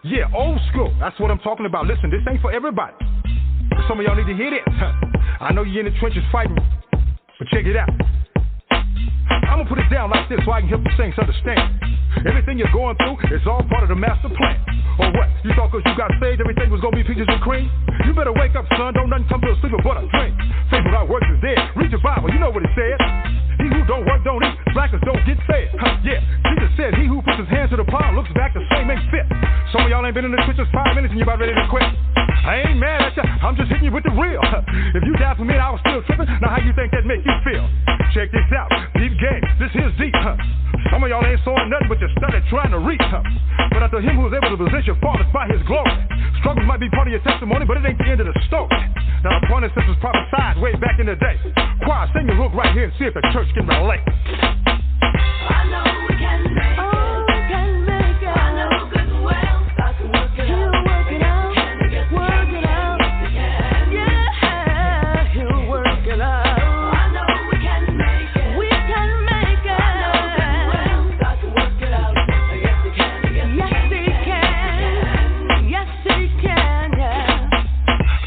Yeah, old school. That's what I'm talking about. Listen, this ain't for everybody. Some of y'all need to hear this. I know you're in the trenches fighting, but check it out. I'm gonna put it down like this so I can help the saints understand. Everything you're going through is all part of the master plan. Or what? You thought cause you got saved everything was gonna be peaches and cream? You better wake up, son. Don't nothing come to a sleeper but a dream. Faith without works is dead. Read your Bible, you know what it says. He who don't work don't eat. Blackers don't get fed. Yeah, Jesus said he who puts his hand to the plow looks back the same ain't fit. Some of y'all ain't been in the trenches 5 minutes and you about ready to quit. I ain't mad at ya, I'm just hitting you with the real. If you died for me and I was still tripping, now how you think that make you feel? Check this out, deep game, this here's deep. Some of y'all ain't sawing nothing but you started trying to reach. But unto him who is able to possess your fathers by his glory. Struggles might be part of your testimony, but it ain't the end of the story. Now the point is this was prophesied way back in the day. Choir, sing your hook right here and see if the church can relate. I know we can make it. Oh, we can make it. I know good and well. I can work it out. Work it out. Work it out. Yeah, he'll work it out. I know we can make it. We can make it. I know good and well. I can work it out. Yes, he can. Yes, he can. Yes, he can. Yeah.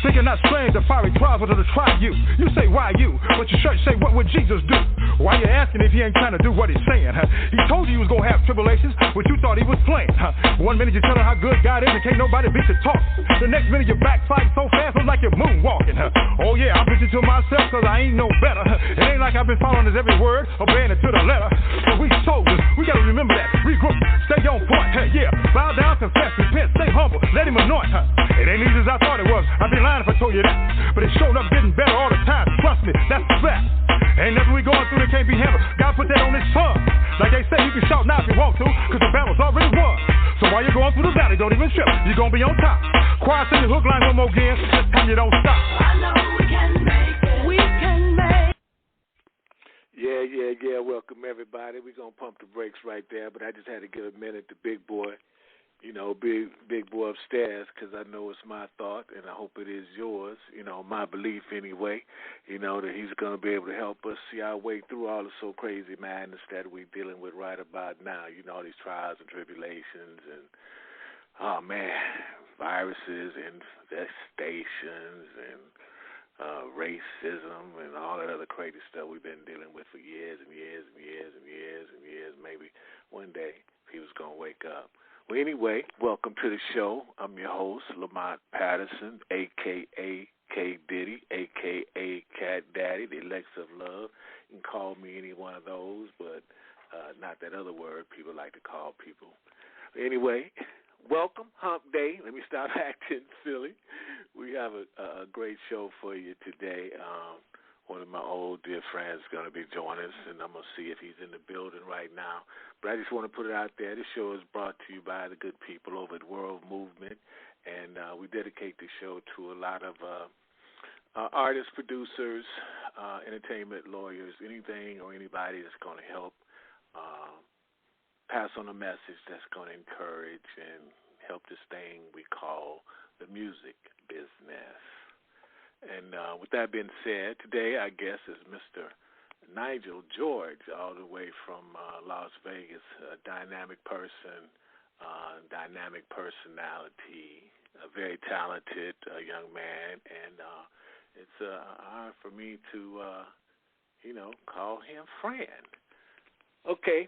Thinking not strange, the fiery trials are to try you. You say, why you? But your church say, what would Jesus do? Why you asking if he ain't trying to do what he's saying? He told you he was going to have tribulations, but you thought he was playing. 1 minute you're telling how good God is and can't nobody beat the talk. The next minute you're backsliding so fast, it's like you're moonwalking. Oh yeah, I'm preaching to myself because I ain't no better. It ain't like I've been following his every word, obeying it to the letter. But we soldiers, we got to remember that. Regroup, stay on point. Yeah, bow down, confess, repent, stay humble, let him anoint. It ain't easy as I thought it was. I'd be lying if I told you that. But it showed up getting better all the time. Trust me, that's the fact. Ain't nothing we going through that can't be handled. God put that on his son. Like they say, you can shout now if you want to, cause the battle's already won. So while you're going through the valley, don't even trip. You're gonna be on top. Choir, sing the hook line one more again. This time you don't stop. I know we can make it. We can make it. Yeah. Welcome, everybody. We're going to pump the brakes right there, but I just had to give a minute to Big Boy, big boy upstairs, because I know it's my thought, and I hope it is yours, my belief anyway, that he's going to be able to help us see our way through all the so crazy madness that we're dealing with right about now, all these trials and tribulations and, oh, man, viruses, infestations, and racism and all that other crazy stuff we've been dealing with for years and years and years and years and years. Maybe one day he was going to wake up. Well, anyway, welcome to the show. I'm your host, Lamont Patterson, a.k.a. K. Diddy, a.k.a. Cat Daddy, the elixir of love. You can call me any one of those, but not that other word people like to call people. Anyway, welcome, Hump Day. Let me stop acting silly. We have a great show for you today. One of my old dear friends is going to be joining us, and I'm going to see if he's in the building right now. But I just want to put it out there. This show is brought to you by the good people over at World Movement, and we dedicate the show to a lot of artists, producers, entertainment lawyers, anything or anybody that's going to help pass on a message that's going to encourage and help this thing we call the music business. And with that being said, today our guest is Mr. Nigel George, all the way from Las Vegas, a dynamic person, dynamic personality, a very talented young man, and it's an honor for me to, call him friend. Okay.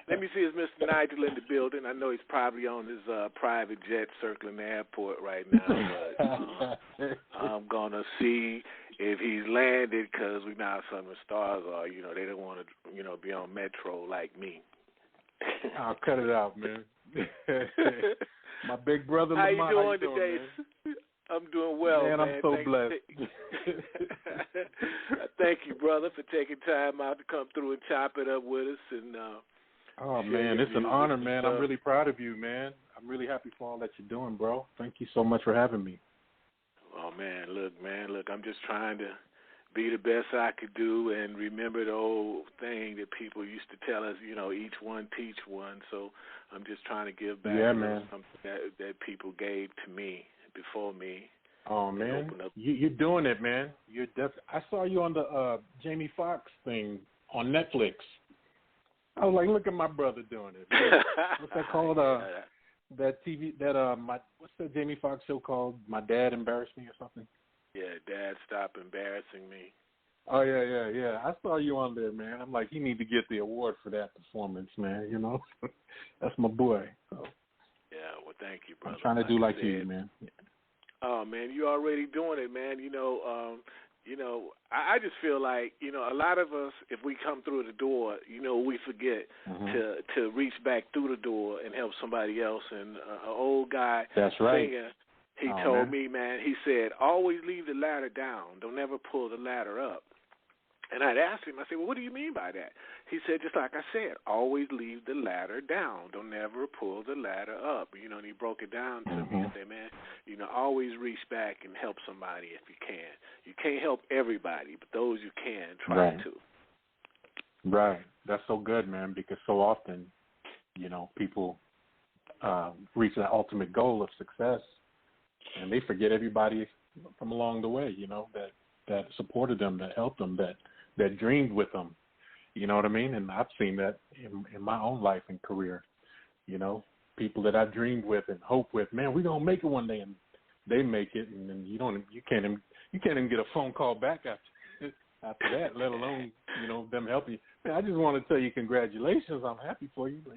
Let me see, is Mr. Nigel in the building? I know he's probably on his private jet circling the airport right now, but I'm going to see if he's landed, because we know how some of the stars are. They don't want to, be on Metro like me. I'll cut it out, man. My big brother Lamont. How you doing today? Man? I'm doing well, man. I'm so blessed. Thank you, brother, for taking time out to come through and chop it up with us. And oh, man, it's an honor, man. I'm really proud of you, man. I'm really happy for all that you're doing, bro. Thank you so much for having me. Oh, man, look, I'm just trying to be the best I could do and remember the old thing that people used to tell us, each one teach one. So I'm just trying to give back something that people gave to me before me. Oh, man, you're doing it, man. I saw you on the Jamie Foxx thing on Netflix. I was like, look at my brother doing it. What's that called? TV what's that Jamie Foxx show called? My Dad Embarrassed Me or something? Yeah, Dad, stop embarrassing me. Oh yeah. I saw you on there, man. I'm like, he need to get the award for that performance, man. You know, that's my boy. So. Yeah, well, thank you, brother. I'm trying to do like you, man. Oh man, you already doing it, man. I just feel like, a lot of us, if we come through the door, we forget to reach back through the door and help somebody else. And an old guy, that's right. singer, he told me, man, he said, always leave the ladder down. Don't ever pull the ladder up. And I'd asked him, I said, well, what do you mean by that? He said, just like I said, always leave the ladder down. Don't ever pull the ladder up. And he broke it down to me and said, man, always reach back and help somebody if you can. You can't help everybody, but those you can, try to. Right. That's so good, man, because so often, people reach that ultimate goal of success, and they forget everybody from along the way, that supported them, that helped them, that dreamed with them. You know what I mean? And I've seen that in my own life and career. People that I dreamed with and hoped with, man, we're gonna make it one day, and they make it, and then you can't even get a phone call back after that, let alone them helping you. Man, I just want to tell you congratulations. I'm happy for you, but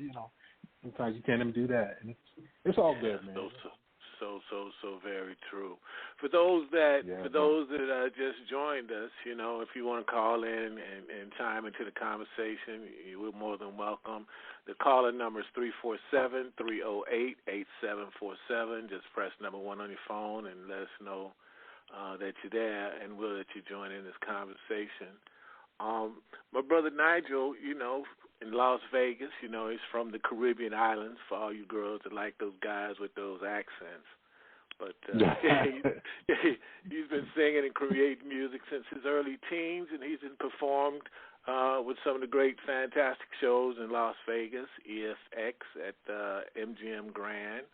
sometimes you can't even do that, and it's all good, man. So very true. For those that just joined us, if you want to call in and chime into the conversation, you're more than welcome. The caller number is 347-308-8747. Just press number 1 on your phone and let us know that you're there, and we'll let you join in this conversation. My brother Nigel, in Las Vegas, he's from the Caribbean islands, for all you girls that like those guys with those accents. But he's been singing and creating music since his early teens, and he's been performed with some of the great, fantastic shows in Las Vegas, ESX at MGM Grand,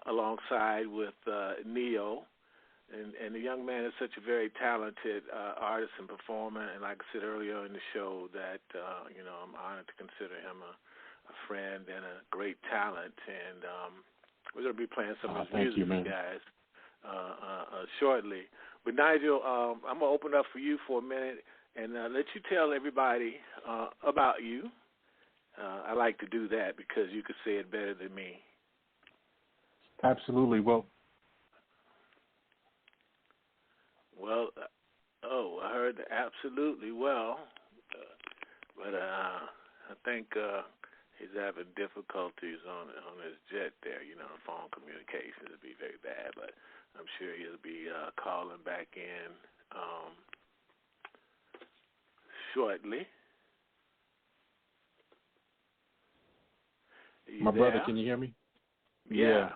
alongside with Neo. And the young man is such a very talented artist and performer, and like I said earlier in the show, that I'm honored to consider him a friend and a great talent. And we're going to be playing some of his music, you guys, shortly. But Nigel, I'm going to open up for you for a minute and let you tell everybody about you. I like to do that because you could say it better than me. Absolutely. Well, I heard absolutely well, but I think he's having difficulties on his jet there. The phone communications would be very bad, but I'm sure he'll be calling back in shortly. My brother, can you hear me? Yeah.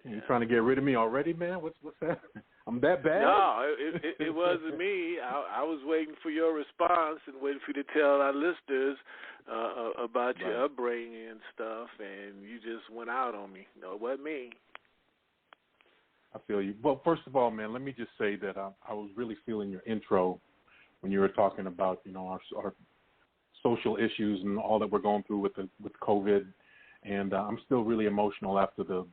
You trying to get rid of me already, man? What's that? I'm that bad? No, it wasn't me. I was waiting for your response and waiting for you to tell our listeners about your upbringing and stuff, and you just went out on me. No, it wasn't me. I feel you. Well, first of all, man, let me just say that I was really feeling your intro when you were talking about, our social issues and all that we're going through with COVID. And I'm still really emotional after the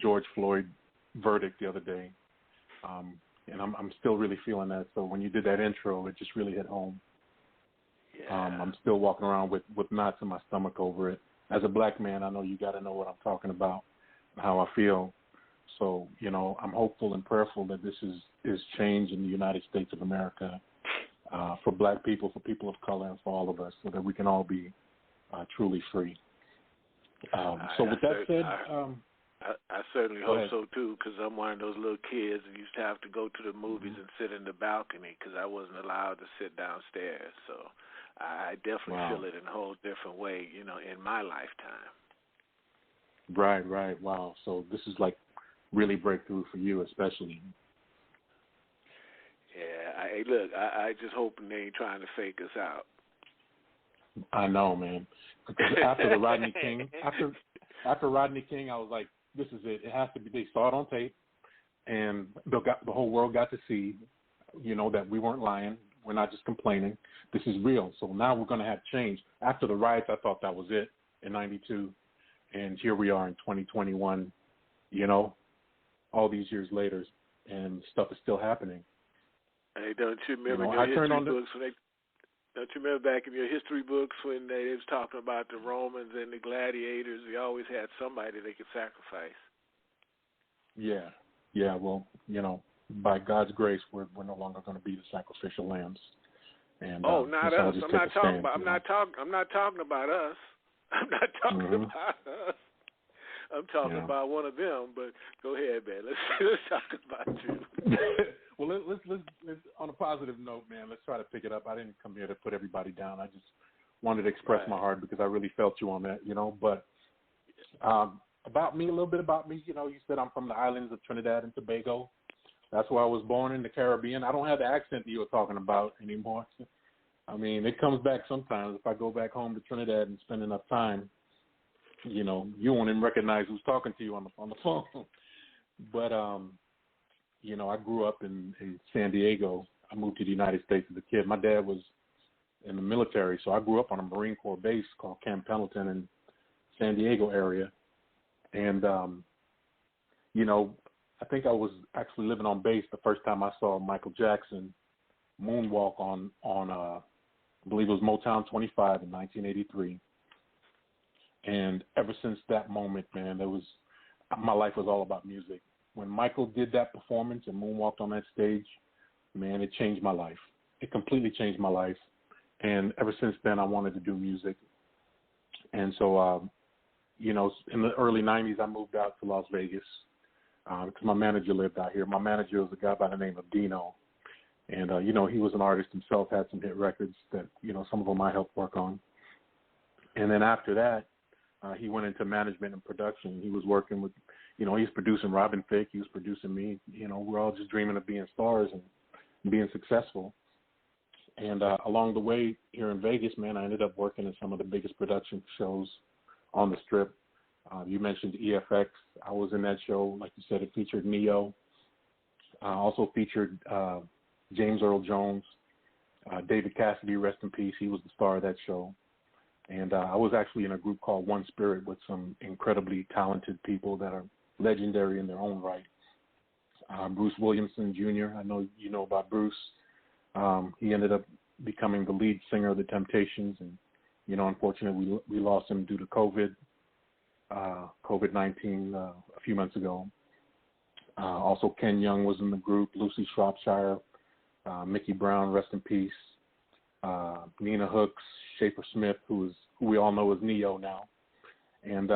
George Floyd verdict the other day, and I'm still really feeling that. So when you did that intro, it just really hit home. Yeah. I'm still walking around with knots in my stomach over it. As a black man, I know you got to know what I'm talking about and how I feel. So I'm hopeful and prayerful that this is change in the United States of America for black people, for people of color, and for all of us, so that we can all be truly free. So with that said, I certainly hope so too, because I'm one of those little kids that used to have to go to the movies and sit in the balcony because I wasn't allowed to sit downstairs. So I definitely feel it in a whole different way, in my lifetime. Right. Wow. So this is like really breakthrough for you, especially. Yeah. I just hope they ain't trying to fake us out. I know, man. Because after the Rodney King, after Rodney King, I was like, this is it. It has to be. They saw it on tape, and the whole world got to see, that we weren't lying. We're not just complaining. This is real. So now we're going to have change. After the riots, I thought that was it in '92, And here we are in 2021, you know, all these years later, and stuff is still happening. Hey, don't you remember You know, your I history turned on books when don't you remember back in your history books when they was talking about the Romans and the gladiators? They always had somebody they could sacrifice. Yeah. Well, you know, by God's grace, we're no longer going to be the sacrificial lambs. And not us. I'm not talking about. I'm not talking about us. I'm not talking about us. I'm talking about one of them. But go ahead, man. Let's talk about you. Well, let's on a positive note, man. Let's try to pick it up. I didn't come here to put everybody down. I just wanted to express my heart because I really felt you on that, you know. But about me, a little bit about me. You know, you said I'm from the islands of Trinidad and Tobago. That's where I was born, in the Caribbean. I don't have the accent that you were talking about anymore. I mean, it comes back sometimes. If I go back home to Trinidad and spend enough time, you know, you won't even recognize who's talking to you on the phone. But you know, I grew up in San Diego. I moved to the United States as a kid. My dad was in the military, so I grew up on a Marine Corps base called Camp Pendleton in San Diego area. And, you know, I think I was actually living on base the first time I saw Michael Jackson moonwalk on I believe it was Motown 25 in 1983. And ever since that moment, man, my life was all about music. When Michael did that performance and moonwalked on that stage, man, it changed my life. It completely changed my life. And ever since then, I wanted to do music. And so, you know, in the early 90s, I moved out to Las Vegas because my manager lived out here. My manager was a guy by the name of Dino. And, you know, he was an artist himself, had some hit records that, you know, some of them I helped work on. And then after that, he went into management and production. He was working with, you know, he's producing Robin Thicke. He was producing me. You know, we're all just dreaming of being stars and being successful. And along the way here in Vegas, man, I ended up working in some of the biggest production shows on the Strip. You mentioned EFX. I was in that show. Like you said, it featured Neo. Also featured James Earl Jones, David Cassidy, rest in peace. He was the star of that show. And I was actually in a group called One Spirit with some incredibly talented people that are legendary in their own right. Bruce Williamson Jr., I know you know about Bruce. He ended up becoming the lead singer of the Temptations. And, you know, unfortunately, we lost him due to COVID-19 a few months ago. Also, Ken Young was in the group, Lucy Shropshire, Mickey Brown, rest in peace. Nina Hooks, Schaefer Smith, who we all know as Neo now. And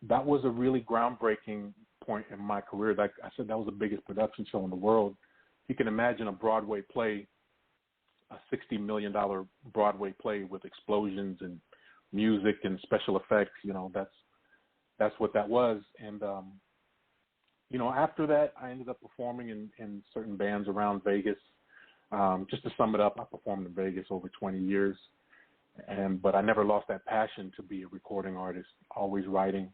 that was a really groundbreaking point in my career. Like I said, that was the biggest production show in the world. You can imagine a Broadway play, a $60 million Broadway play with explosions and music and special effects. You know, that's what that was. And, you know, after that, I ended up performing in certain bands around Vegas. Just to sum it up, I performed in Vegas over 20 years, but I never lost that passion to be a recording artist, always writing,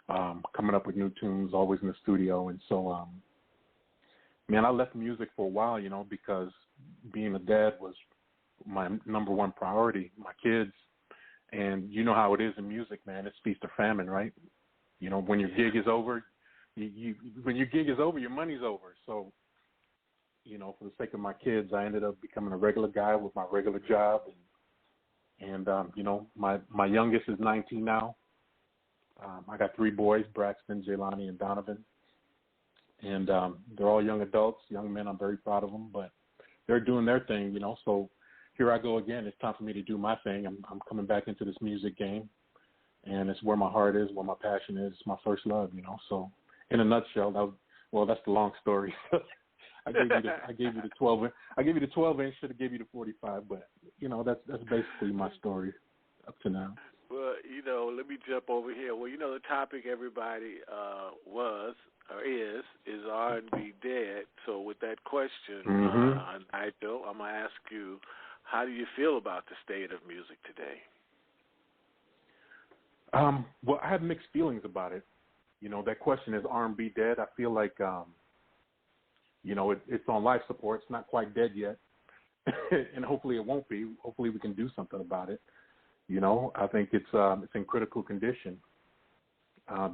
coming up with new tunes, always in the studio. And so, man, I left music for a while, you know, because being a dad was my number one priority, my kids. And you know how it is in music, man, it's feast or famine, right? You know, when your gig is over, when your gig is over, your money's over. So, you know, for the sake of my kids, I ended up becoming a regular guy with my regular job. And you know, my youngest is 19 now. I got 3 boys, Braxton, Jelani, and Donovan. And they're all young adults, young men. I'm very proud of them, but they're doing their thing, you know. So here I go again. It's time for me to do my thing. I'm coming back into this music game, and it's where my heart is, where my passion is. It's my first love, you know. So in a nutshell, that's the long story. I gave you the 12 inch. I gave you the 12 inch. Should have gave you the 45, but you know that's basically my story up to now. Well, you know, let me jump over here. Well, you know, the topic everybody was or is R&B Dead. So with that question, Nigel, I'm gonna ask you, how do you feel about the state of music today? Well, I have mixed feelings about it. You know, that question is R&B dead. I feel like you know, it's on life support. It's not quite dead yet, and hopefully it won't be. Hopefully we can do something about it. You know, I think it's in critical condition.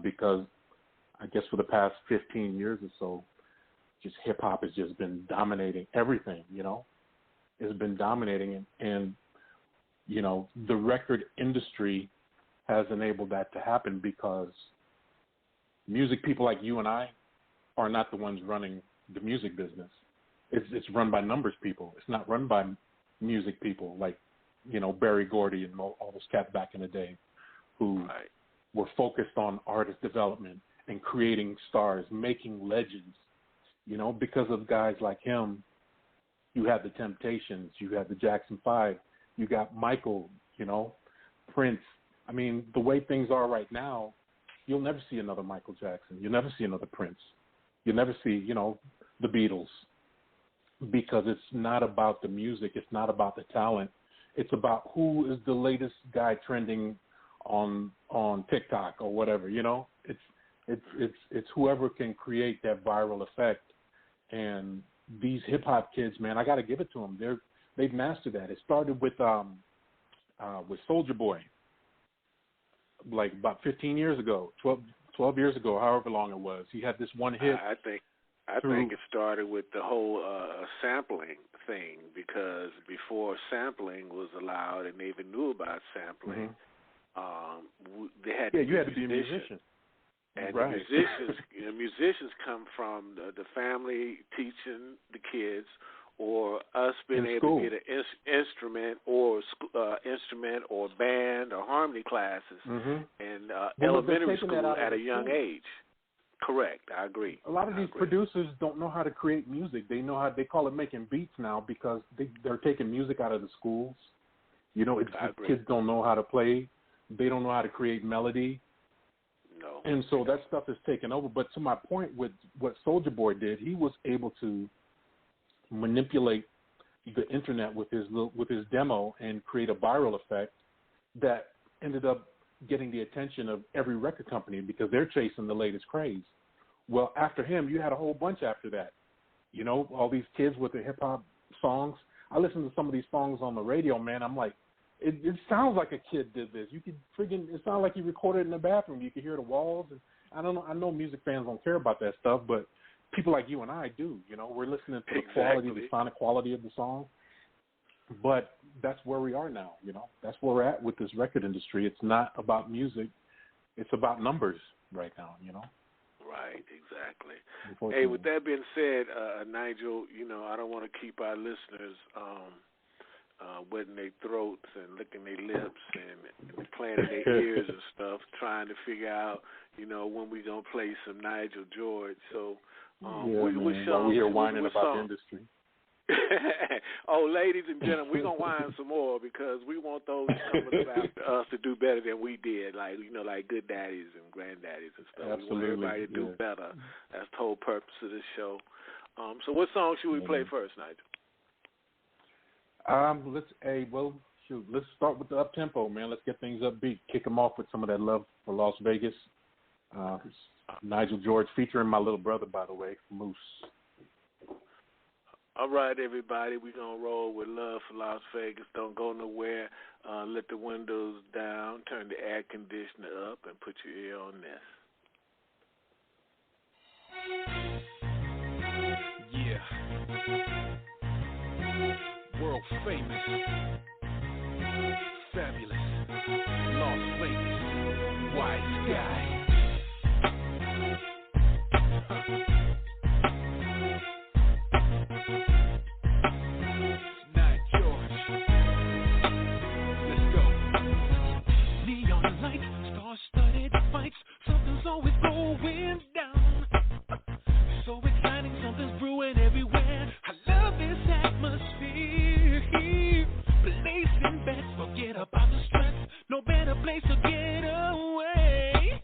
because I guess for the past 15 years or so, just hip-hop has just been dominating everything, you know. It's been dominating, and you know, the record industry has enabled that to happen because music people like you and I are not the ones running the music business. It's run by numbers people. It's not run by music people like, you know, Berry Gordy and all those cats back in the day who were focused on artist development and creating stars, making legends. You know, because of guys like him, you had the Temptations, you had the Jackson 5, you got Michael, you know, Prince. I mean, the way things are right now, you'll never see another Michael Jackson. You'll never see another Prince. You'll never see, you know, the Beatles, because it's not about the music. It's not about the talent. It's about who is the latest guy trending on TikTok or whatever, you know. It's whoever can create that viral effect. And these hip hop kids, man, I got to give it to them. They've mastered that. It started with Soulja Boy, like about 15 years ago, 12 years ago, however long it was. He had this one hit. I think it started with the whole sampling thing, because before sampling was allowed and they even knew about sampling, they had you had to be a musician. And the musicians come from the family teaching the kids, or us being able to get an instrument or band or harmony classes in elementary school at a young age. Correct, I agree. A lot of these producers don't know how to create music. They know how, they call it making beats now, because they're taking music out of the schools. You know, kids don't know how to play. They don't know how to create melody. No. And so that stuff is taken over. But to my point with what Soulja Boy did, he was able to manipulate the internet with his demo and create a viral effect that ended up getting the attention of every record company, because they're chasing the latest craze. Well, after him, you had a whole bunch after that. You know, all these kids with the hip-hop songs. I listen to some of these songs on the radio, man. I'm like, it sounds like a kid did this. You could it sounded like he recorded it in the bathroom. You could hear the walls. And I know music fans don't care about that stuff, but people like you and I do. You know, we're listening to the quality, the sonic quality of the song. But that's where we are now, you know. That's where we're at with this record industry. It's not about music. It's about numbers right now, you know. Right, exactly. Hey, with that being said, Nigel, you know, I don't want to keep our listeners wetting their throats and licking their lips and playing in their ears and stuff, trying to figure out, you know, when we going to play some Nigel George. So, what song? We hear whining about the industry. Oh, ladies and gentlemen, we're going to whine some more, because we want those coming up after us to do better than we did, like, you know, like good daddies and granddaddies and stuff. Absolutely. We want everybody to do better. That's the whole purpose of this show. So what song should we play first, Nigel? Let's start with the up-tempo, man. Let's get things upbeat. Kick them off with some of that Love for Las Vegas. Nigel George, featuring my little brother, by the way, Moose. All right, everybody, we're going to roll with Love for Las Vegas. Don't go nowhere. Let the windows down, turn the air conditioner up, and put your ear on this. Yeah. World famous. Fabulous. Las Vegas. White sky. Star-studded fights, something's always going down. So exciting, something's brewing everywhere. I love this atmosphere here. Placing bets, forget about the stress. No better place to get away.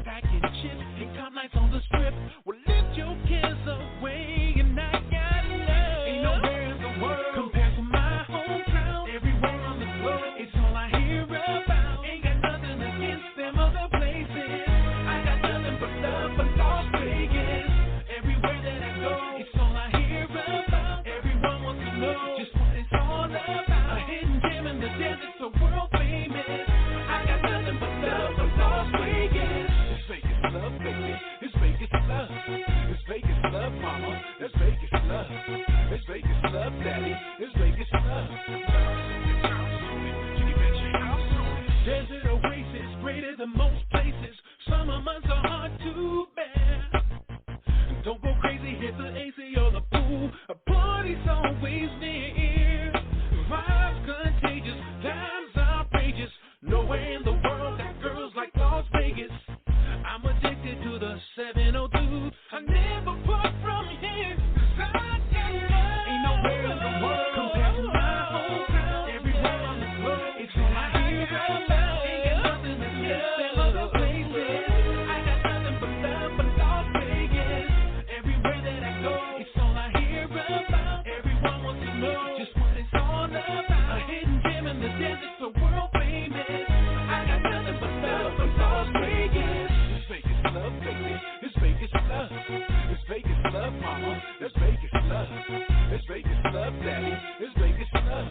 Stacking chips, and top nights on the strip. Well, lift your cares away, and I got love. Ain't nowhere in the world compared to my hometown. Everywhere on the globe, it's all I hear about. Them other places, I got nothing but love for Las Vegas. Everywhere that I go, it's all I hear about. Everyone wants to know just what it's all about. A hidden gem in the desert, so Mamas are hard to bear. Don't go crazy, hit the AC or the pool. A party's always near. Vibes contagious, times outrageous. Nowhere in the world got girls like Las Vegas. I'm addicted to the 702. I never part from here, 'cause I got love. Ain't nowhere in the world compared to my hometown. Everywhere on the globe, it's all I hear about. Ain't got nothing to love them other places. I got nothing but love for Las Vegas. Everywhere that I go, it's all I hear about. Everyone wants to know just what it's all about. A hidden gem in the desert, so world famous. I got nothing but love for Las Vegas. It's Vegas love, baby. It's Vegas love. It's Vegas love, mama. It's Vegas love. It's Vegas love, daddy. It's Vegas love.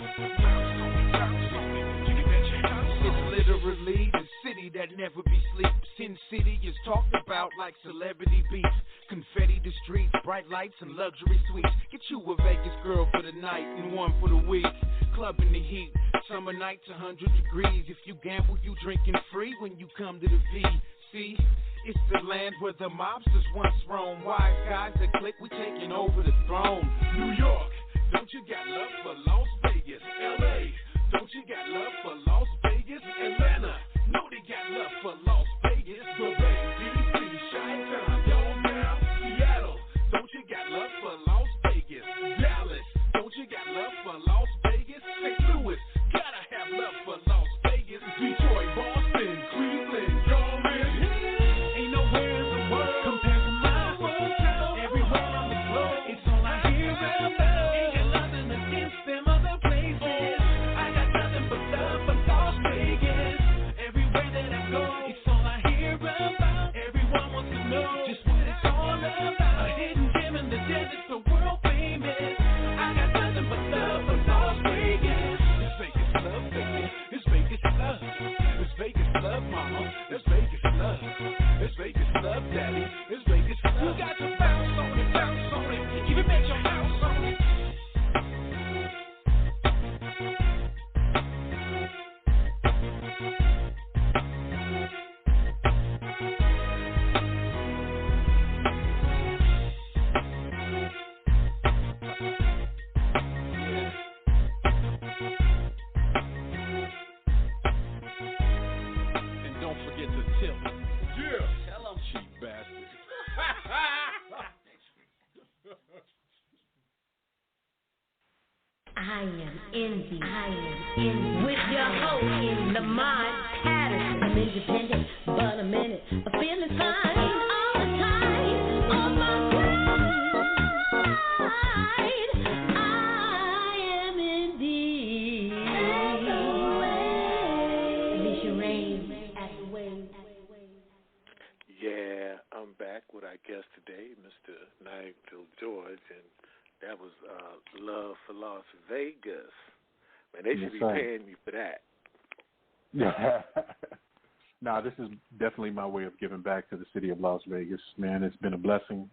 It's literally the city that never be sleep. Sin City is talked about like celebrity beats. Confetti the streets, bright lights and luxury suites. Get you a Vegas girl for the night and one for the week. Club in the heat, summer nights 100 degrees. If you gamble, you drinking free when you come to the VC. It's the land where the mobsters once roamed. Wise guys that click, we taking over the throne. New York, don't you got love for Las Vegas? LA, don't you got love for Las Vegas? Atlanta, no they got love for Las Vegas. The Bay, DC, Chi-Town, Yo now, Seattle, don't you got love for Las Vegas? Dallas, don't you got love for Las Vegas? St. Louis, gotta have love for Las Vegas. Detroit, Boston, Cleveland, y'all man. Ain't nowhere in the world compared to my hometown. Everywhere on the globe, it's all I hear about. Ain't got nothing against them other places. I got nothing but love for Las Vegas. Everywhere that I go, it's all I hear about. Everyone wants to know just what it's all about. A hidden gem in the desert, so world famous. I got nothing but love for Las Vegas. It's Vegas love, baby. It's Vegas love. It's Vegas love, mama. It's Vegas love. It's Vegas love, daddy. It's Vegas love. You got to bounce on it, bounce on it. Even bet your house on it. And don't forget to tip. Yeah. Tell 'em, cheap bastard. I am Envy. With your host, Lamont Patterson. I'm independent, but I'm in it. I'm feeling fine all the time. On my pride, I am indeed. Alicia Rain at the wave. Yeah, I'm back with our guest today, Mr. Nigel George, and that was Love for Las Vegas. Man, they should be paying you for that. Nah, this is definitely my way of giving back to the city of Las Vegas. Man, it's been a blessing.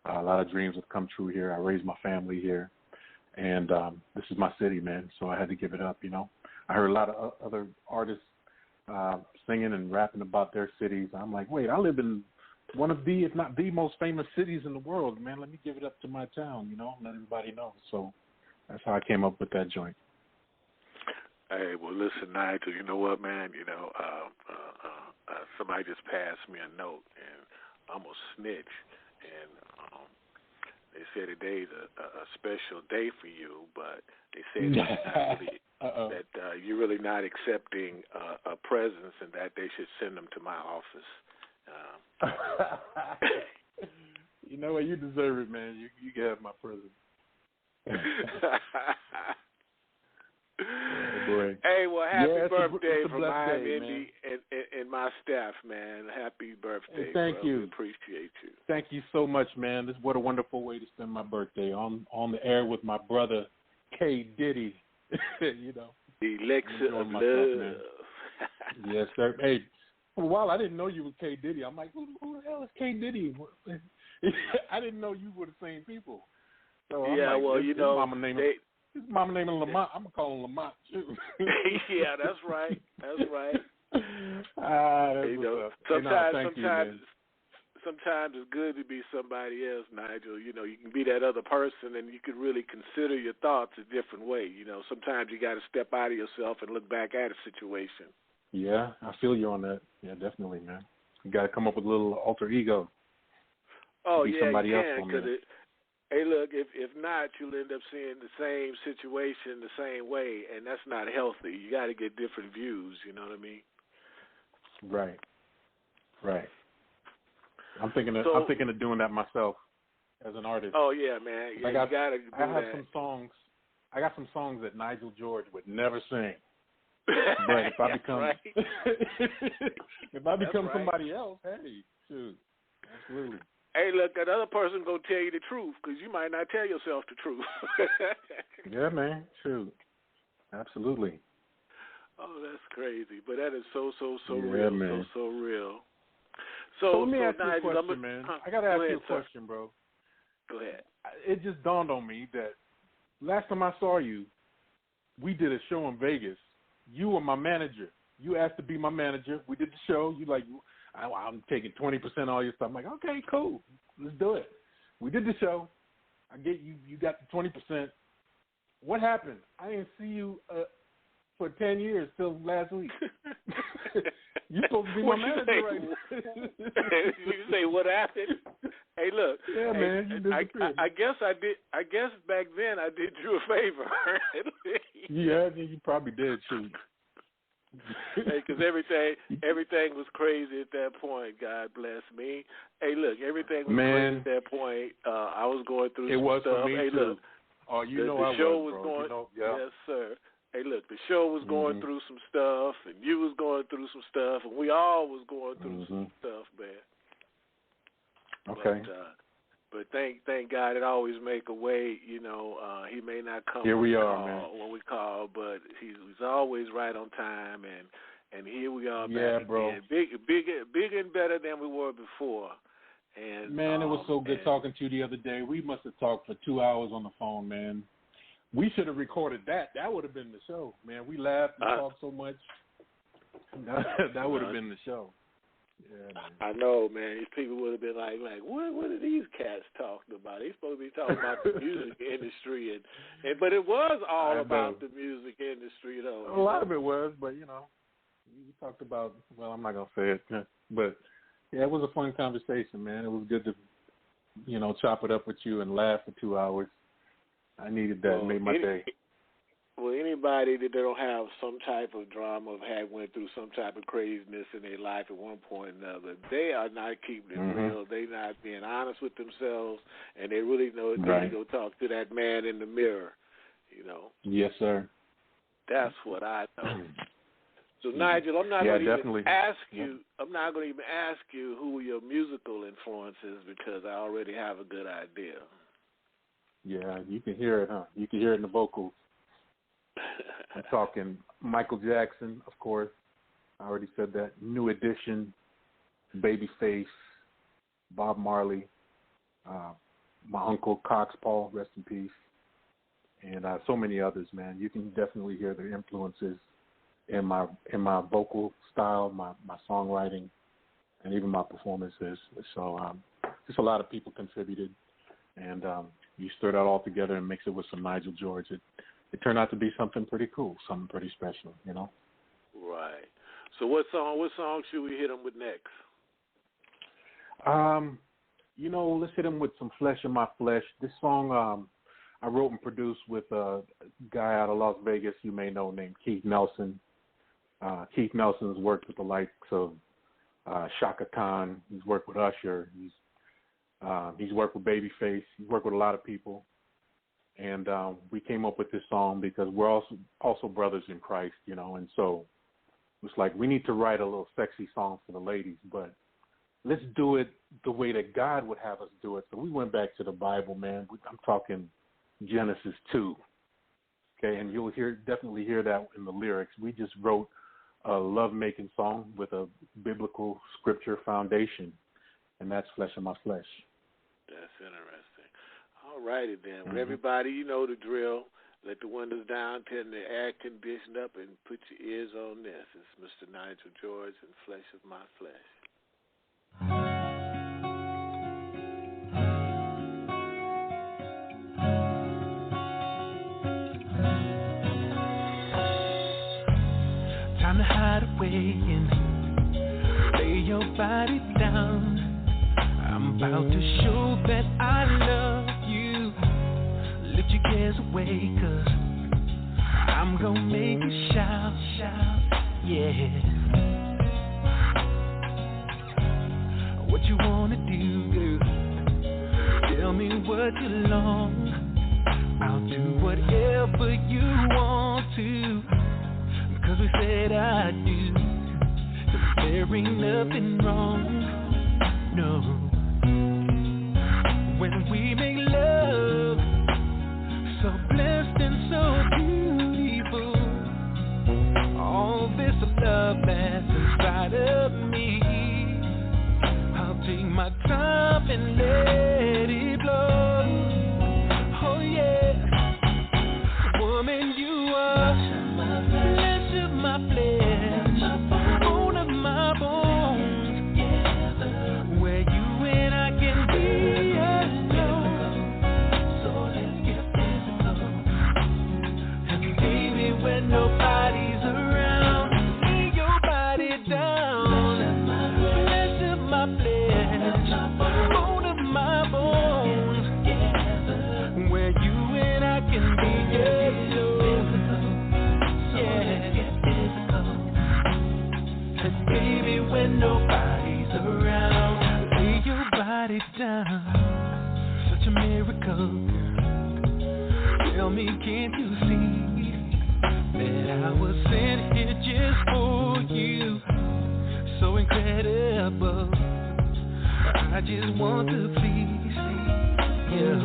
A lot of dreams have come true here. I raised my family here, and this is my city, man, so I had to give it up, you know. I heard a lot of other artists singing and rapping about their cities. I'm like, wait, I live in one of the, if not the most famous cities in the world, man. Let me give it up to my town, you know, let everybody know. So that's how I came up with that joint. Hey, well, listen, Nigel, you know what, man? You know, somebody just passed me a note, and I'm a snitch, and they said today's a special day for you, but they said that you're really not accepting a presents and that they should send them to my office. You know what? You deserve it, man. You can have my present. Oh, boy. Hey, well, happy birthday it's a from Miami Indy and my staff, man. Happy birthday. Thank you. We appreciate you. Thank you so much, man. What a wonderful way to spend my birthday on the air with my brother, K. Diddy. You know. The elixir of love. Man. Yes, sir. Hey, for a while I didn't know you were K. Diddy. I'm like, who the hell is K. Diddy? I didn't know you were the same people. So I'm like, well, you know, his mama name is Lamont. I'm gonna call him Lamont too. Yeah, that's right. That's right. That's That's what's up. Sometimes it's good to be somebody else, Nigel. You can be that other person, and you can really consider your thoughts a different way. Sometimes you got to step out of yourself and look back at a situation. Yeah, I feel you on that. Yeah, definitely, man. You got to come up with a little alter ego. Oh, be yeah, somebody you else can. Hey, look, if not, you'll end up seeing the same situation the same way, and that's not healthy. You got to get different views. You know what I mean? Right. I'm thinking of doing that myself as an artist. Oh yeah, man. Yeah, you gotta do that. I got some songs that Nigel George would never sing. But if I become somebody else, hey, shoot, absolutely. Hey, look, that other person gonna tell you the truth because you might not tell yourself the truth. Yeah, man. Shoot, absolutely. Oh, that's crazy, but that is so yeah, real, man. so real. So let me ask you a question, man. I gotta ask you a question, bro. Go ahead. It just dawned on me that last time I saw you, we did a show in Vegas. You were my manager. You asked to be my manager. We did the show. You like, I'm taking 20% of all your stuff. I'm like, okay, cool. Let's do it. We did the show. I get you. You got the 20%. What happened? I didn't see you for 10 years till last week. You're supposed to be my manager right now. You say what happened? Hey, look. Yeah, man. You I guess I did. I guess back then I did you a favor. Yeah, you probably did too. Hey, because everything was crazy at that point. God bless me. Hey, look, everything was crazy at that point. I was going through some stuff. For me hey, too. Look, oh, the show was going. Yes, sir. Hey, look, the show was going through some stuff, and you was going through some stuff, and we all was going through some stuff, man. Okay. But thank God it always make a way. He may not come here we are, when we call, but he's always right on time, and here we are back bro. again, bigger and better than we were before. And man, it was so good talking to you the other day. We must have talked for 2 hours on the phone, man. We should have recorded that. That would have been the show, man. We laughed and talked so much. That would have been the show. Yeah, man. I know, man. These people would have been like, what are these cats talking about? They're supposed to be talking about the music industry, but it was all about the music industry, though. A lot of it was, but we talked about. Well, I'm not gonna say it, but yeah, it was a fun conversation, man. It was good to, chop it up with you and laugh for 2 hours. I needed that. It made my day. Well, anybody that don't have some type of drama, went through some type of craziness in their life at one point or another, they are not keeping it real. They're not being honest with themselves, and they really know they need to go talk to that man in the mirror. Yes, sir. That's what I know. So, Nigel, I'm not going to even ask you. I'm not going to even ask you who your musical influences because I already have a good idea. Yeah, you can hear it, huh? You can hear it in the vocals. I'm talking Michael Jackson, of course. I already said that. New Edition, Babyface, Bob Marley, my uncle Cox Paul, rest in peace, and so many others, man. You can definitely hear the influences in my vocal style, my songwriting, and even my performances. So just a lot of people contributed, and you stir that all together and mix it with some Nigel George. It turned out to be something pretty cool, something pretty special, Right. So what song should we hit them with next? Let's hit them with some Flesh in My Flesh. This song I wrote and produced with a guy out of Las Vegas you may know named Keith Nelson. Keith Nelson's worked with the likes of Shaka Khan. He's worked with Usher. He's worked with Babyface. He's worked with a lot of people. And we came up with this song because we're also brothers in Christ, and so it's like we need to write a little sexy song for the ladies, but let's do it the way that God would have us do it. So we went back to the Bible, man. I'm talking Genesis 2, okay, and you'll definitely hear that in the lyrics. We just wrote a love-making song with a biblical scripture foundation, and that's Flesh in My Flesh. That's interesting. All righty then. Well, everybody, you know the drill. Let the windows down, turn the air conditioner up, and put your ears on this. It's Mr. Nigel George and Flesh of My Flesh. Time to hide away and lay your body down. I'm about to show that I love you. Lift your cares away, 'cause I'm gonna make you shout, shout, yeah. What you wanna do, girl? Tell me what you long. I'll do whatever you want to, 'cause we said I do. There ain't nothing wrong, no. When we make love, so blessed and so beautiful, all this love that's inside of me, I'll take my time and let it blow. Oh yeah, woman, you are flesh of my flesh, bone of my bones, where you and I can be alone. So let's get physical. And baby, when nobody's around, lay your body down. Flesh of my flesh, bone of my bones, where you and I can be alone. And baby, when nobody's around, lay your body down. Such a miracle, girl. Tell me, can't you see that I was sent here just for you? So incredible, I just want to please you.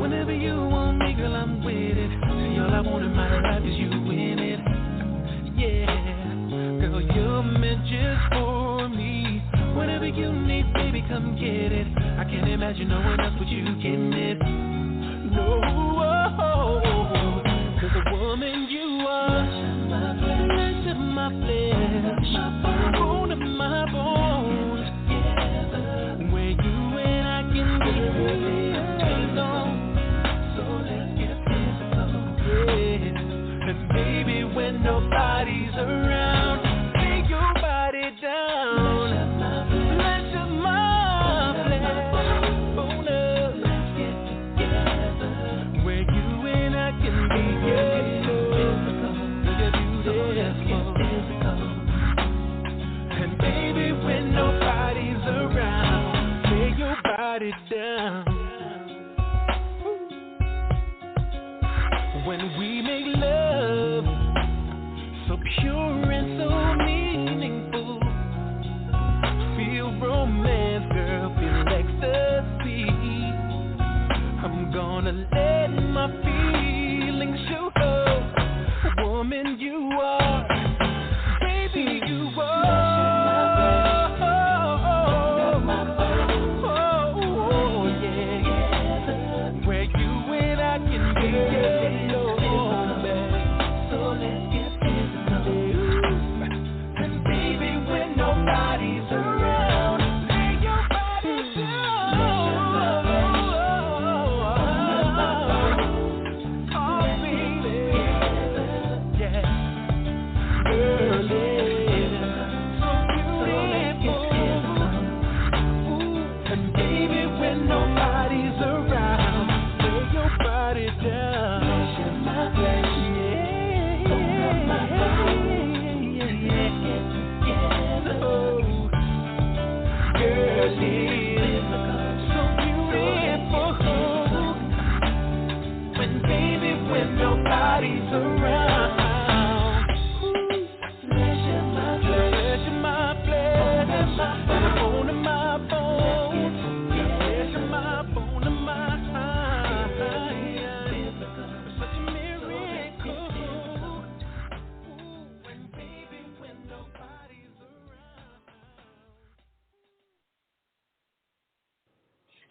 Whenever you want me, girl, I'm with it. See, all I want in my life is you in it. Yeah, girl, you're meant just for me. Whatever you need, baby, come get it. I can't imagine no one else but you getting it. No, 'cause the woman you are, flesh of my flesh, bone of my bones, where you and I can be alone. So let's get physical, yeah. And baby, when nobody's around, lay your body down. Flesh of my flesh, bone of, let's get together, where you and I can be alone. So let's get physical. And baby,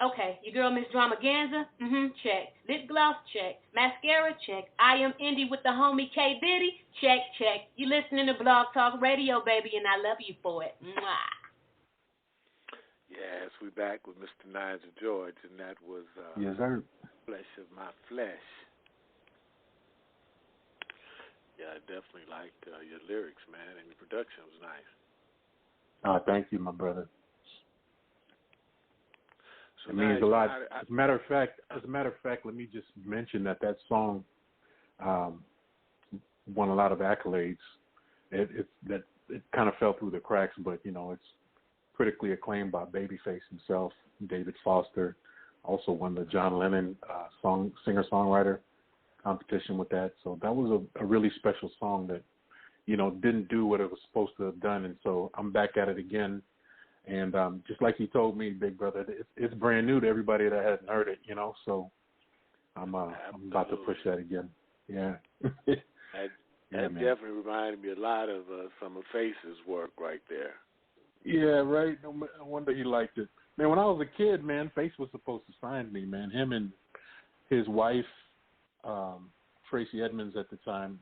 Okay, your girl Miss Dramaganza, check. Lip gloss, check. Mascara, check. I am Indie with the homie K Diddy, check. You listening to Blog Talk Radio, baby, and I love you for it. Mwah. Yes, we back with Mr. Nigel George, and that was yes, sir. Flesh of My Flesh. Yeah, I definitely liked your lyrics, man, and your production was nice. Thank you, my brother. So it means a lot. As a matter of fact, let me just mention that song won a lot of accolades. It kind of fell through the cracks, but it's critically acclaimed by Babyface himself. David Foster also won the John Lennon singer-songwriter competition with that. So that was a really special song that didn't do what it was supposed to have done, and so I'm back at it again. And just like you told me, big brother, it's brand new to everybody that hasn't heard it, So I'm about to push that again. Yeah. That definitely reminded me a lot of some of Face's work right there. Yeah, right. No wonder he liked it. Man, when I was a kid, man, Face was supposed to sign me, man. Him and his wife, Tracy Edmonds at the time,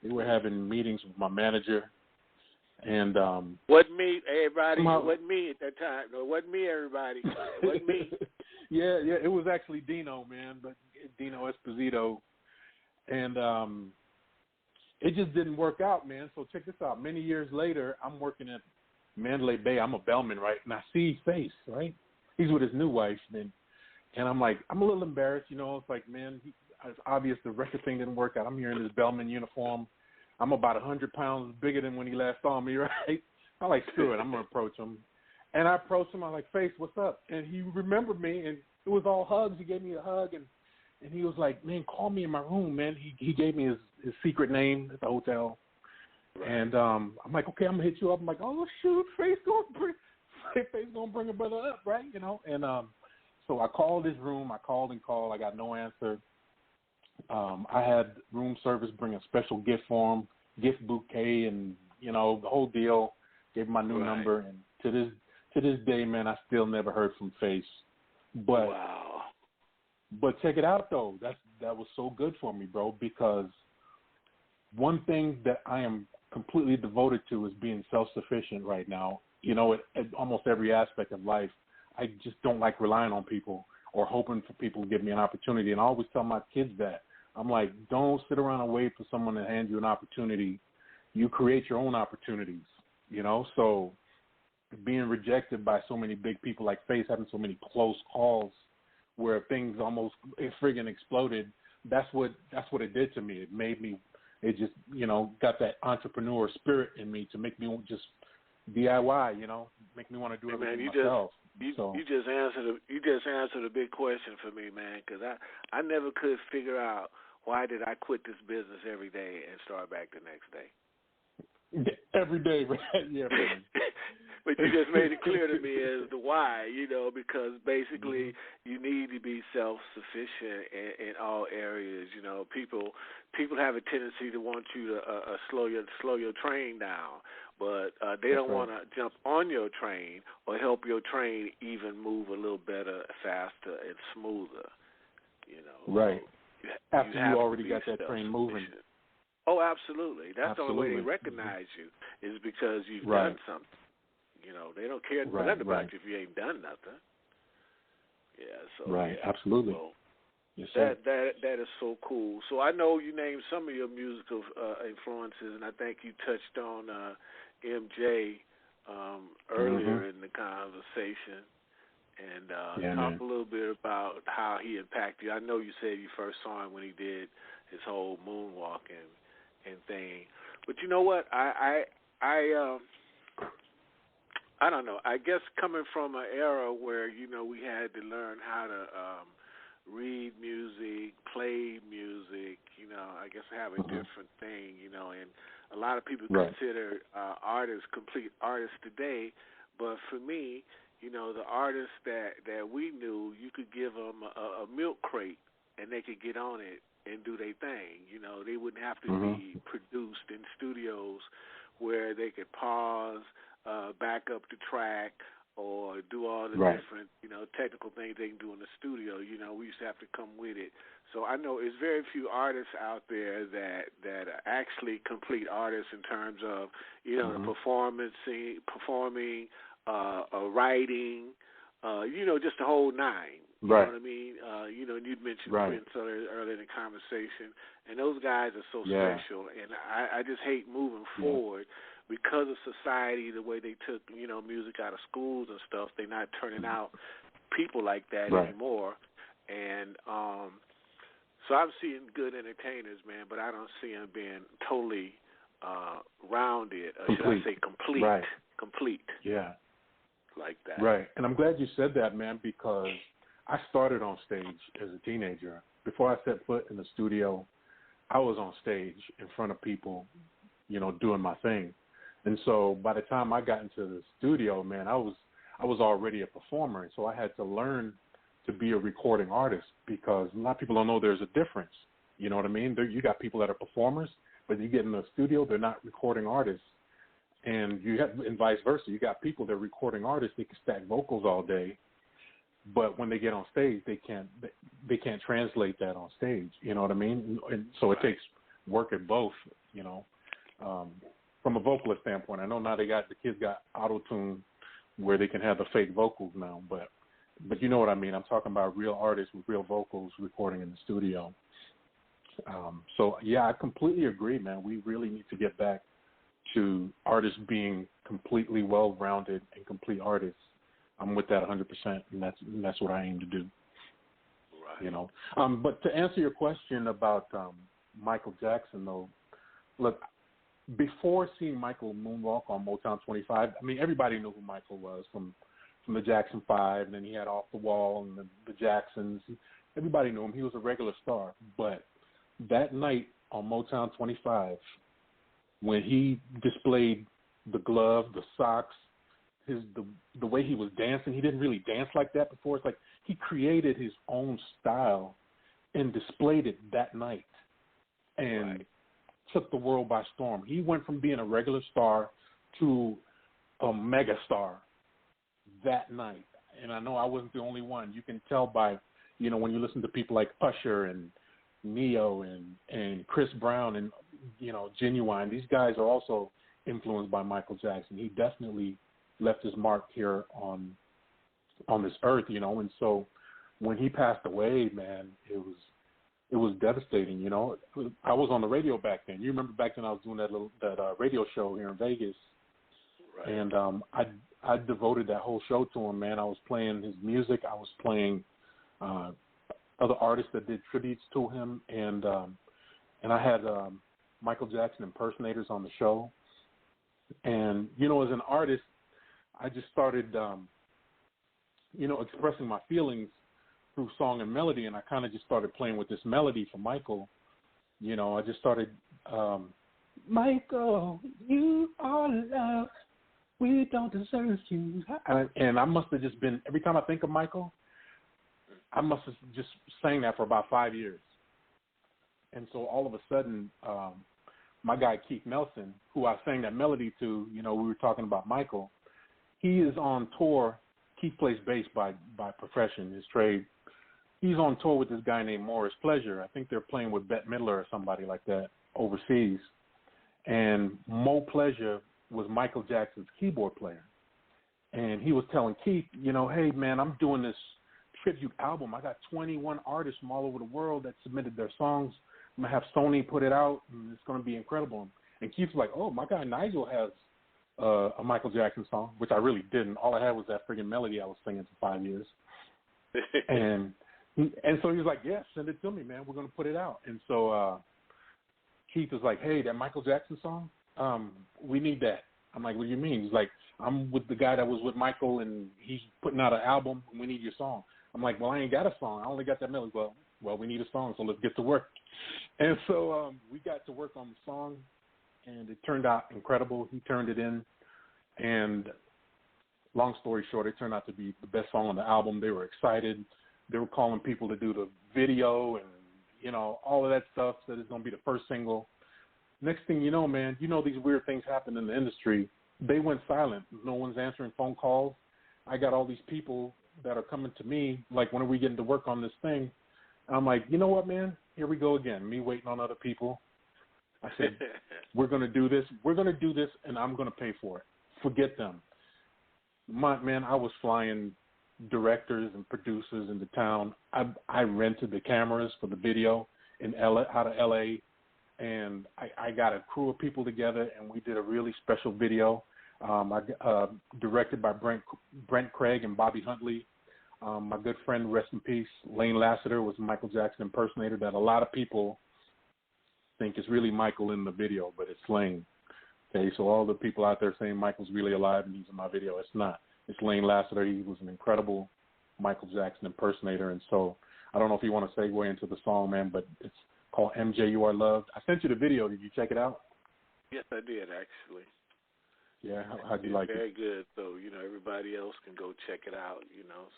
they were having meetings with my manager. And wasn't me, everybody. Wasn't me at that time. No, wasn't me, everybody. Wasn't me. Yeah, it was actually Dino, man, but Dino Esposito, and it just didn't work out, man. So check this out. Many years later, I'm working at Mandalay Bay. I'm a bellman, right? And I see Face, right? He's with his new wife, and I'm like, I'm a little embarrassed, It's like, man, it's obvious the record thing didn't work out. I'm here in this bellman uniform. I'm about 100 pounds bigger than when he last saw me, right? I'm like, screw it, I'm going to approach him. And I approached him, I'm like, Face, what's up? And he remembered me, and it was all hugs. He gave me a hug, and he was like, man, call me in my room, man. He gave me his secret name at the hotel. Right. And I'm like, okay, I'm going to hit you up. I'm like, oh, shoot, Face going to bring a brother up, right? And so I called his room. I called. I got no answer. I had room service bring a special gift for him, gift bouquet, and the whole deal. Gave him my new number, and to this day, man, I still never heard from Face. But but check it out though. That was so good for me, bro, because one thing that I am completely devoted to is being self-sufficient right now. At almost every aspect of life, I just don't like relying on people or hoping for people to give me an opportunity. And I always tell my kids that. I'm like, don't sit around and wait for someone to hand you an opportunity. You create your own opportunities, So being rejected by so many big people like Face, having so many close calls where things almost friggin' exploded, that's what it did to me. It just, got that entrepreneur spirit in me to make me just DIY, make me want to do everything myself. You just answered a big question for me, man, because I never could figure out why did I quit this business every day and start back the next day. Every day, right? Yeah, man. But you just made it clear to me as to why, because basically you need to be self-sufficient in all areas. People have a tendency to want you to slow your train down, but they don't want to jump on your train or help your train even move a little better, faster, and smoother. Right. So after you already got that train moving. Oh, absolutely. That's the only way they recognize you is because you've done something. They don't care nothing about you if you ain't done nothing. Yeah. So absolutely. So yes, that is so cool. So I know you named some of your musical influences, and I think you touched on MJ earlier in the conversation. And talk a little bit about how he impacted you. I know you said you first saw him when he did his whole moonwalking and thing, but you know what? I don't know. I guess coming from an era where we had to learn how to read music, play music. I guess have a different thing. And a lot of people consider artists complete artists today, but for me, the artists that we knew, you could give them a milk crate and they could get on it and do their thing. They wouldn't have to be produced in studios where they could pause, back up the track, or do all the Right. different, technical things they can do in the studio. We used to have to come with it. So I know it's very few artists out there that are actually complete artists in terms of, the performing, writing, just the whole nine. You know what I mean? You'd mentioned Prince earlier in the conversation, and those guys are so special. And I just hate moving forward because of society, the way they took, music out of schools and stuff. They're not turning out people like that anymore. And so I'm seeing good entertainers, man, but I don't see them being totally rounded, or should I say complete. Right. Complete. Yeah. Like that. Right. And I'm glad you said that, man, because I started on stage as a teenager. Before I set foot in the studio, I was on stage in front of people, doing my thing. And so by the time I got into the studio, man, I was already a performer. And so I had to learn to be a recording artist, because a lot of people don't know there's a difference. You know what I mean? You got people that are performers, but you get in the studio, they're not recording artists. And and vice versa. You got people that are recording artists, they can stack vocals all day, but when they get on stage, they can't translate that on stage. You know what I mean? And so it takes work at both. From a vocalist standpoint, I know now the kids got auto-tune where they can have the fake vocals now, but you know what I mean. I'm talking about real artists with real vocals recording in the studio. So yeah, I completely agree, man. We really need to get back to artists being completely well-rounded and complete artists. I'm with that 100%, and that's what I aim to do. Right. But to answer your question about Michael Jackson, though, look, before seeing Michael moonwalk on Motown 25, I mean, everybody knew who Michael was from the Jackson 5, and then he had Off the Wall and the Jacksons. Everybody knew him. He was a regular star. But that night on Motown 25, when he displayed the glove, the socks, the way he was dancing, he didn't really dance like that before. It's like he created his own style and displayed it that night and took the world by storm. He went from being a regular star to a mega star that night. And I know I wasn't the only one. You can tell by, when you listen to people like Usher and Neo and Chris Brown and, Genuine, these guys are also influenced by Michael Jackson. He definitely left his mark here on this earth, and so when he passed away, man, it was devastating. I was on the radio back then. You remember back then I was doing that radio show here in Vegas, and I devoted that whole show to him, man. I was playing his music. I was playing other artists that did tributes to him, and I had Michael Jackson impersonators on the show. And, as an artist, I just started, expressing my feelings through song and melody, and I kind of just started playing with this melody for Michael. I just started, Michael, you are love, we don't deserve you. And I must have just been, every time I think of Michael, I must have just sang that for about 5 years. And so all of a sudden, my guy Keith Nelson, who I sang that melody to, we were talking about Michael, he is on tour. Keith plays bass by profession, his trade. He's on tour with this guy named Morris Pleasure. I think they're playing with Bette Midler or somebody like that overseas. And Mo Pleasure was Michael Jackson's keyboard player. And he was telling Keith, hey, man, I'm doing this tribute album. I got 21 artists from all over the world that submitted their songs. I'm going to have Sony put it out, and it's going to be incredible. And Keith's like, oh, my guy Nigel has a Michael Jackson song, which I really didn't. All I had was that friggin' melody I was singing for 5 years. and so he was like, yeah, send it to me, man. We're going to put it out. And so Keith was like, hey, that Michael Jackson song, we need that. I'm like, what do you mean? He's like, I'm with the guy that was with Michael, and he's putting out an album, and we need your song. I'm like, well, I ain't got a song. I only got that melody. Well, we need a song, so let's get to work. And so we got to work on the song, and it turned out incredible. He turned it in, and long story short, it turned out to be the best song on the album. They were excited. They were calling people to do the video and, all of that stuff, so it's going to be the first single. Next thing you know, man, these weird things happen in the industry. They went silent. No one's answering phone calls. I got all these people that are coming to me, like, when are we getting to work on this thing? I'm like, you know what, man? Here we go again. Me waiting on other people. I said, we're going to do this. We're going to do this, and I'm going to pay for it. Forget them. Man, I was flying directors and producers into town. I rented the cameras for the video out of L.A., and I got a crew of people together, and we did a really special video. Directed by Brent Craig and Bobby Huntley. My good friend, rest in peace, Lane Lassiter, was a Michael Jackson impersonator that a lot of people think is really Michael in the video, but it's Lane. Okay, so all the people out there saying Michael's really alive and he's in my video, it's not. It's Lane Lassiter. He was an incredible Michael Jackson impersonator, and so I don't know if you want to segue into the song, man, but it's called MJ, You Are Loved. I sent you the video. Did you check it out? Yes, I did, actually. Yeah, how'd you like it? Very good. So, everybody else can go check it out,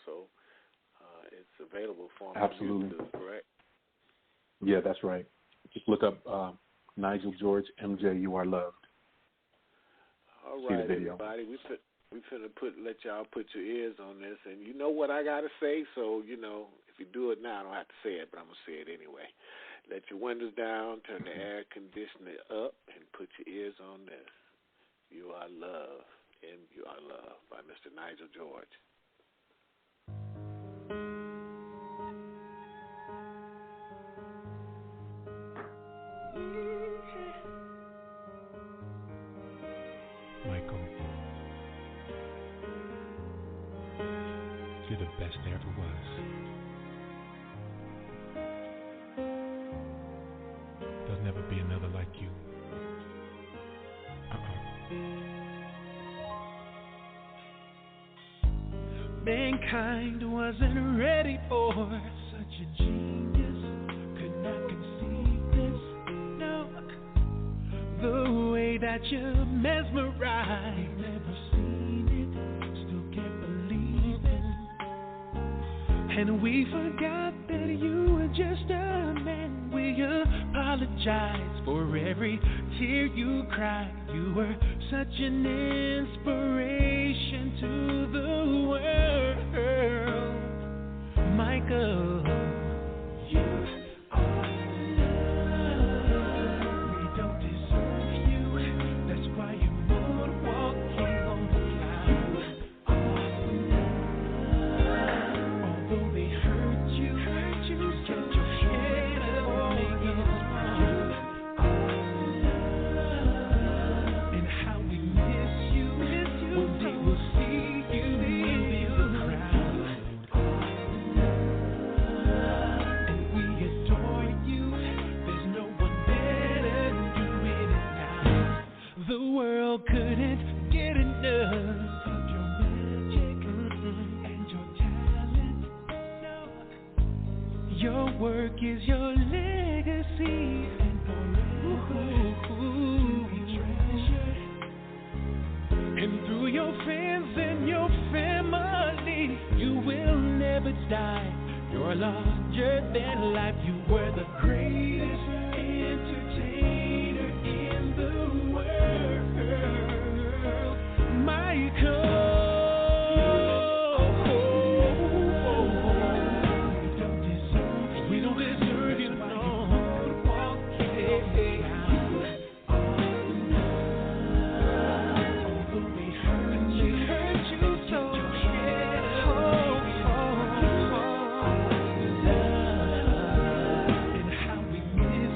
so it's available for them. Absolutely. On YouTube, correct? Yeah, that's right. Just look up Nigel George, MJ, You Are Loved. All right, everybody. We finna let y'all put your ears on this, and you know what I gotta say. So if you do it now, I don't have to say it, but I'm gonna say it anyway. Let your windows down, turn the air conditioner up, and put your ears on this. You Are Loved, and You Are Loved by Mr. Nigel George. Michael, you're the best there ever was. There'll never be another like you. Mankind wasn't ready for such a genius. Could not conceive this. No, the way that you mesmerize. Never seen it, still can't believe it. And we forgot that you were just a man. We apologize for every tear you cried. You were such an inspiration to the world, Michael. You are loved. We don't deserve you. That's why you're moonwalking on the cloud. You are loved. Although they hurt you, kept your head up, making it smile. And how we miss you. One day we'll see you in the crowd. And we adore you. There's no one better than you in it now. The world couldn't get enough of your magic and your talent. No. Your work is your legacy, and forever we treasure. And through your fans and your family, you will never die. You're larger than life. You were the greatest entertainer in the world, Michael. We don't deserve you, no. Although they hurt you so. And how we miss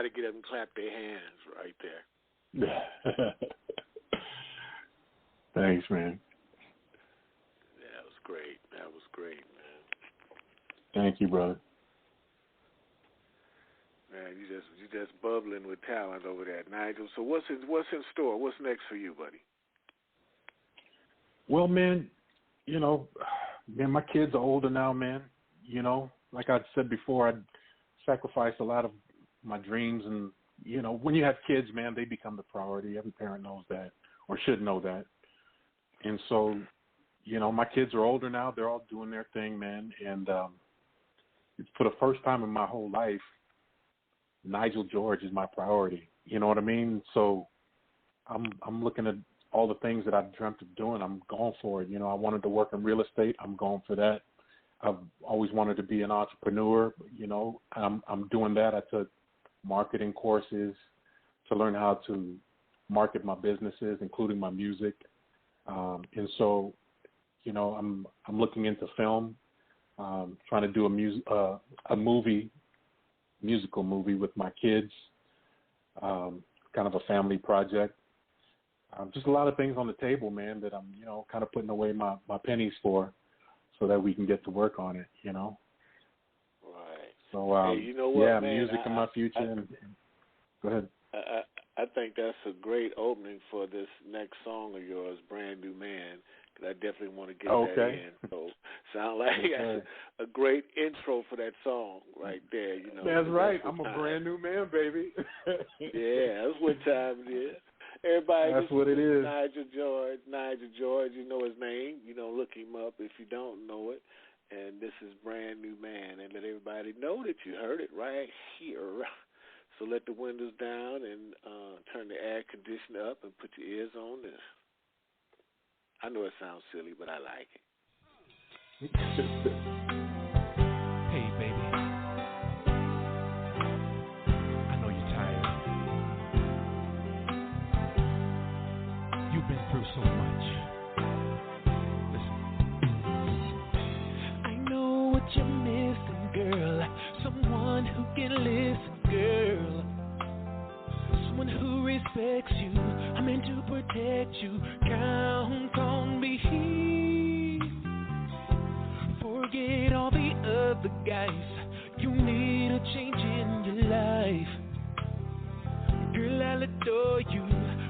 everybody get up and clap their hands right there. Thanks, man. That was great. That was great, man. Thank you, brother. Man, you just bubbling with talent over there, Nigel. So what's in store? What's next for you, buddy? Well, man, you know, man, my kids are older now, man. You know, like I said before, I sacrificed a lot of my dreams, and you know, when you have kids, man, they become the priority. Every parent knows that, or should know that. And so, you know, my kids are older now. They're all doing their thing, man. And for the first time in my whole life, Nigel George is my priority. You know what I mean? So I'm looking at all the things that I've dreamt of doing. I'm going for it. You know, I wanted to work in real estate. I'm going for that. I've always wanted to be an entrepreneur. You know, I'm doing that. I took marketing courses to learn how to market my businesses, including my music. And so, you know, I'm looking into film, trying to do a musical movie with my kids, kind of a family project. Just a lot of things on the table, man, that I'm, you know, kind of putting away my pennies for so that we can get to work on it, you know. Right. So, hey, you know what, yeah, man, music in my future. Go ahead. I think that's a great opening for this next song of yours, Brand New Man, because I definitely want to get that in. So sound like that's a great intro for that song right there. You know, that's right. I'm a brand new man, baby. Yeah, that's what time it is. Everybody, that's what it is. Nigel George, you know his name. You know, look him up if you don't know it. And this is Brand New Man, and let everybody know that you heard it right here. So let the windows down and turn the air conditioner up and put your ears on this. I know it sounds silly, but I like it. Hey, baby. I know you're tired. You've been through so much. Listen. I know what you're missing, girl. Someone who can listen, girl. Someone who respects you. I'm meant to protect you. Count on me. Forget all the other guys. You need a change in your life. Girl, I'll adore you.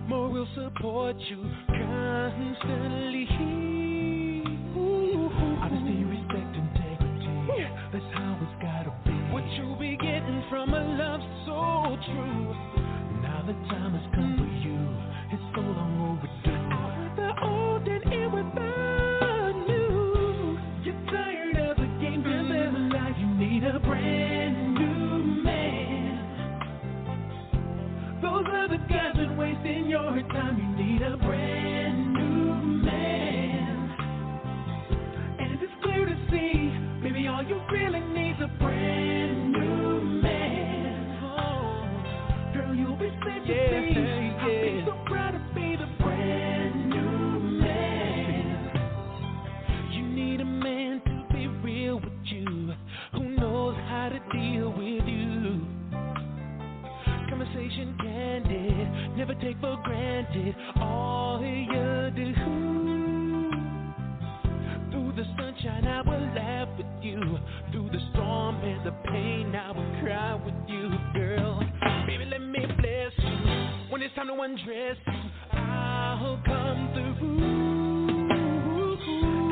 More will support you constantly. Honesty, respect, integrity. That's how it's gotta be. What you'll be getting from a love so true. Now the time has come for you. It's so long overdue. Out with the old and in with the new. You're tired of the games and the life. You need a brand new man. Those other guys been wasting your time. You need a brand new man. And it's clear to see, maybe all you really need is a brand new man. Oh, girl, you'll be safe with me. I'll be so proud to be the brand new man. You need a man to be real with you, who knows how to deal with you. Conversation candid, never take for granted all you do. Through the sunshine I will laugh with you. Through the storm and the pain I will cry with you, girl. Baby, let me bless you. When it's time to undress you, I'll come through.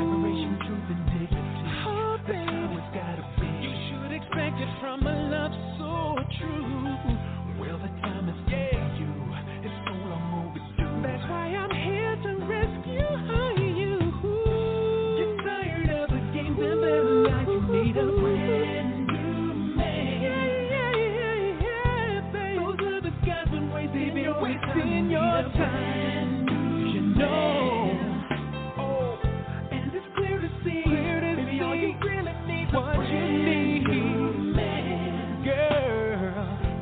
Admiration, truth, and dignity. Oh, that's how it's gotta be. You should expect it from a love so true. Well, the time is you. It's so long overdue. That's why I'm here to rescue you. You're tired of the games and the lies. You need a brand new man. Yeah, baby. Those other guys been wasting your time. You know. Oh, and it's clear to see. Baby, all you really need is what you need.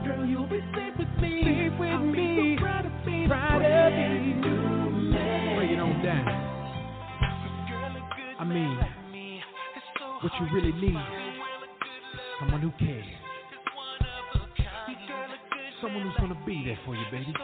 Girl, you'll be safe with me. Safe with me. So proud to be brand new man. Bring it on down. I mean, what you really need, someone who cares. someone who's gonna be there for you, baby.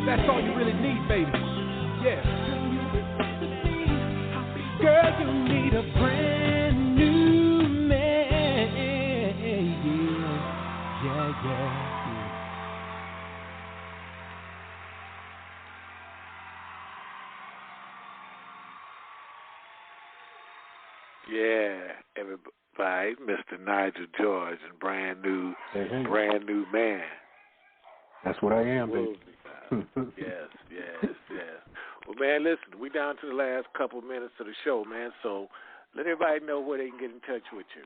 That's all you really need, baby. Yeah. Girl, you need a brand new man. Yeah. Yeah, everybody, Mr. Nigel George and brand new man. That's what I am, baby. Yes. Well, man, listen, we down to the last couple minutes of the show, man. So let everybody know where they can get in touch with you.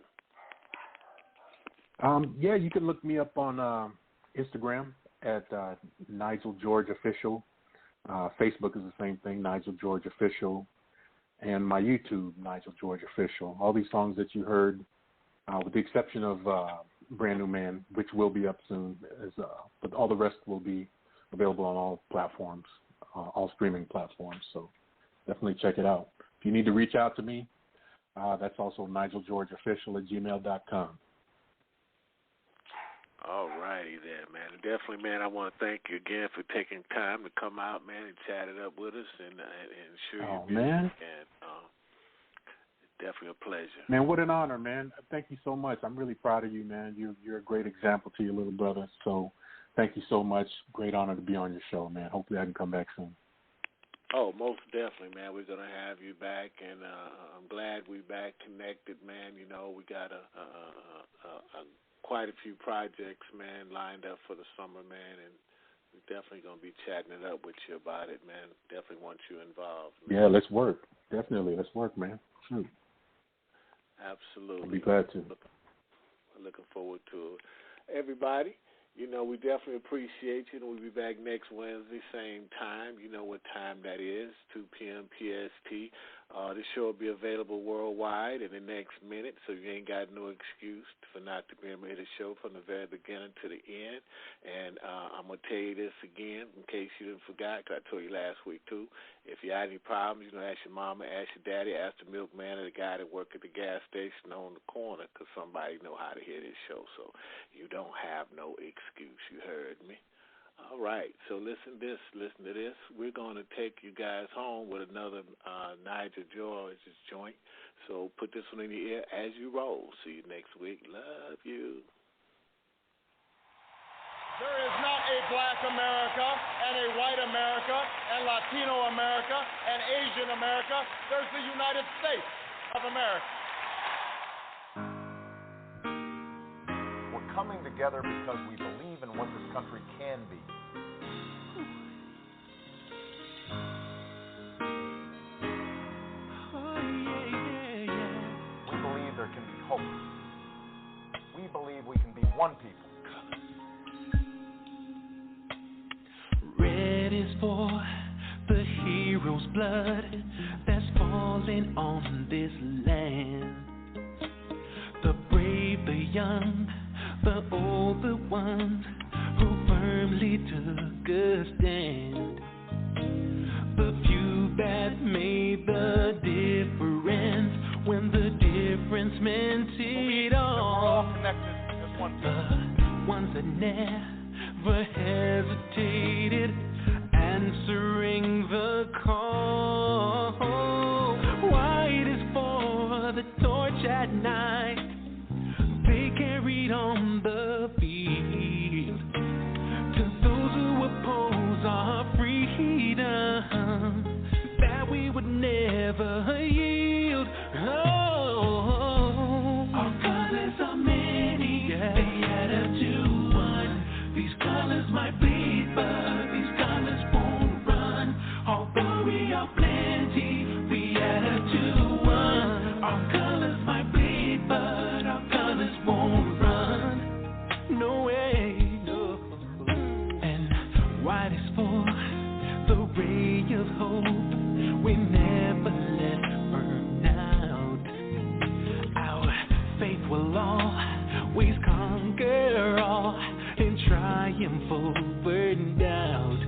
Yeah, you can look me up on Instagram at Nigel George Official. Facebook is the same thing, Nigel George Official. And my YouTube, Nigel George Official. All these songs that you heard, with the exception of Brand New Man, which will be up soon, but all the rest will be available on all platforms, all streaming platforms. So definitely check it out. If you need to reach out to me, that's also NigelGeorgeOfficial@gmail.com. All righty there, man. And definitely, man, I want to thank you again for taking time to come out, man, and chat it up with us and share your music. Man. And definitely a pleasure. Man, what an honor, man. Thank you so much. I'm really proud of you, man. You're a great example to your little brother. So thank you so much. Great honor to be on your show, man. Hopefully I can come back soon. Oh, most definitely, man. We're going to have you back, and I'm glad we're back connected, man. You know, we got quite a few projects, man, lined up for the summer, man, and we're definitely going to be chatting it up with you about it, man. Definitely want you involved, man. Yeah, let's work. Definitely, let's work, man. Shoot. Absolutely. I'll be glad to. Looking forward to it. Everybody, you know, we definitely appreciate you, and we'll be back next Wednesday, same time. You know what time that is, 2 p.m. PST. This show will be available worldwide in the next minute, so you ain't got no excuse for not to be able to hear the show from the very beginning to the end. And I'm going to tell you this again in case you didn't forget, because I told you last week, too. If you had any problems, you know, ask your mama, ask your daddy, ask the milkman or the guy that work at the gas station on the corner, because somebody know how to hear this show, so you don't have no excuse. You heard me? All right, so listen to this. We're going to take you guys home with another Nigel George's joint. So put this one in your ear as you roll. See you next week. Love you. There is not a black America and a white America and Latino America and Asian America. There's the United States of America. We're coming together because we believe in what this country can be. We believe there can be hope. We believe we can be one people. Red is for the hero's blood that's falling on this land. The brave, the young, the old, the ones who firmly took a stand. The few that made the difference when the difference meant it all. We're all connected as one people. The ones that never hesitated, answering the call. Why hope. We never let burn out. Our faith will always conquer all in triumph over doubt.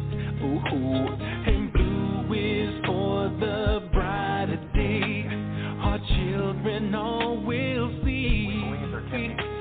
Ooh, and blue is for the brighter day. Our children all will see.